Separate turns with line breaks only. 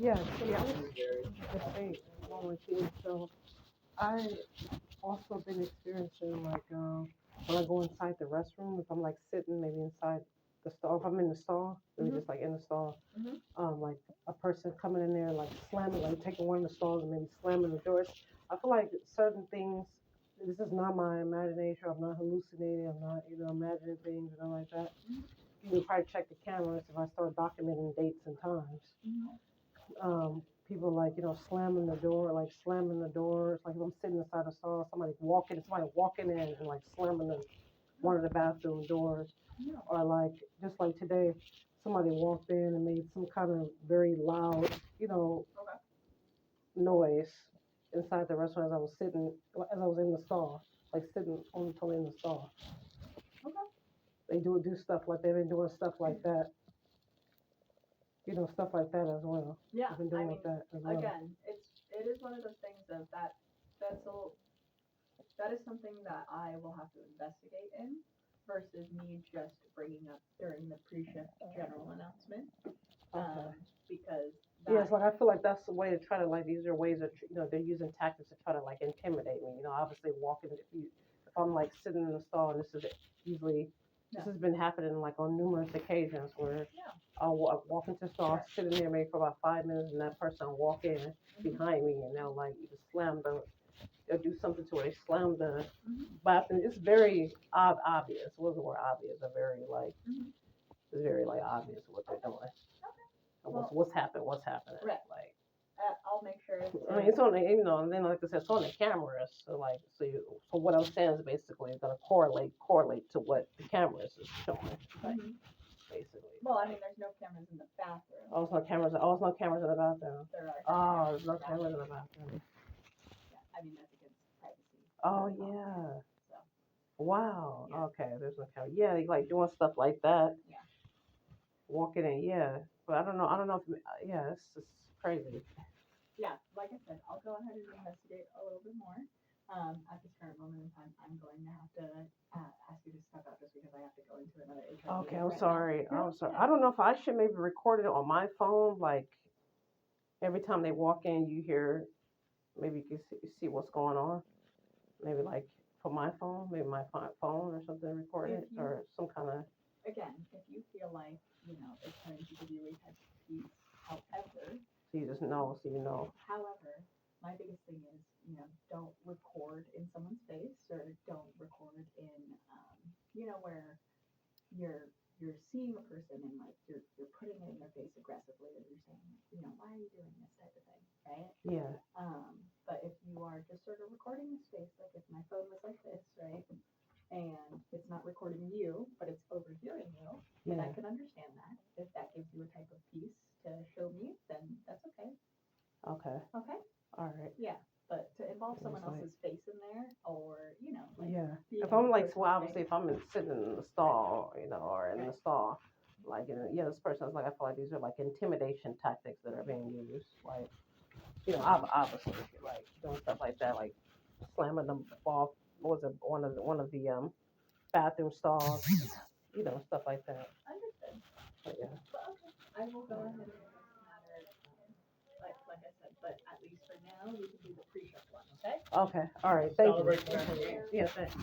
Yeah, yeah. The same. Volunteer. So I also been experiencing like when I go inside the restroom, if I'm like sitting maybe inside the stall, if I'm in the stall, maybe just like in the stall, like a person coming in there like slamming, like taking one of the stalls and maybe slamming the doors. I feel like certain things. This is not my imagination. I'm not hallucinating. I'm not, imagining things and all like that. You can probably check the cameras if I start documenting dates and times. People like slamming the door, like slamming the doors. Like if I'm sitting inside a stall, somebody walking in and like slamming one of the bathroom doors, or like just like today, somebody walked in and made some kind of very loud, noise inside the restaurant as I was in the stall, like sitting on the toilet in the stall. They do stuff like they've been doing stuff like that, stuff like that as well.
Yeah,
I've been
I
doing
mean,
with that as well.
again, it is one of those things of that's a that is something that I will have to investigate in versus me just bringing up during the pre-shift general announcement.
Okay.
Because
Yeah,
that,
it's like I feel like that's the way to try to like these are ways of they're using tactics to try to like intimidate me. Obviously walking if I'm like sitting in the stall and usually this has been happening like on numerous occasions where I'll walk into the stall, sit in there maybe for about 5 minutes, and that person will walk in behind me and they'll like either they'll do something to it. They slam the bathroom. It's very obvious. What was the word obvious? It's very like obvious what they're doing. What's happened? What's happening?
Right.
Like,
I'll make sure.
I mean, it's on the, and then like I said, it's on the cameras. So what I'm saying is basically it's gonna correlate to what the cameras is showing, like, basically.
Well, I mean, there's no cameras in the bathroom.
Oh, it's no cameras. Oh, it's no cameras in the bathroom.
There are.
Oh, there's no cameras in the bathroom.
Yeah, I mean that's against privacy.
Oh yeah.
So.
Wow.
Yeah.
Okay. There's no camera. Yeah, they like doing stuff like that.
Yeah.
Walking in. Yeah. But I don't know. I don't know if. Yeah, it's just crazy.
Yeah, like I said, I'll go ahead and investigate a little bit more. At this current moment in time, I'm going to have to ask you to step out just because I have to go into another HR
Okay,
meeting
I'm
right
sorry.
now.
I'm sorry. I don't know if I should maybe record it on my phone. Like every time they walk in, you hear. Maybe you can see what's going on. Maybe like for my phone, maybe my phone or something, record it or some kind of.
Again, if you feel like it's going to give you a type of peace, however.
So you just know, so you know.
However, my biggest thing is, don't record in someone's face or don't record in, where you're seeing a person and like you're putting it in their face aggressively or you're saying, why are you doing this type of thing, right?
Yeah.
But if you are just sort of recording the space, like if my phone was like this, right, and it's not recording you, but it's overhearing you, then I can understand that. If that gives you a type of piece to show me, then that's okay.
Okay.
Okay.
All right.
Yeah, but to involve someone else's face in there, or like
yeah. If I'm like, well, obviously, if I'm sitting in the stall, or in the stall, like, this person is like, I feel like these are like intimidation tactics that are being used, like, obviously, like doing stuff like that, like slamming them off. What was it? One of the bathroom stalls, stuff like that.
Understood.
But yeah.
But okay, I will go ahead and make this matter, like I said, but at least for now, we can do the pre-shift one, okay?
Okay. All right. Thank you. Yeah. Thanks.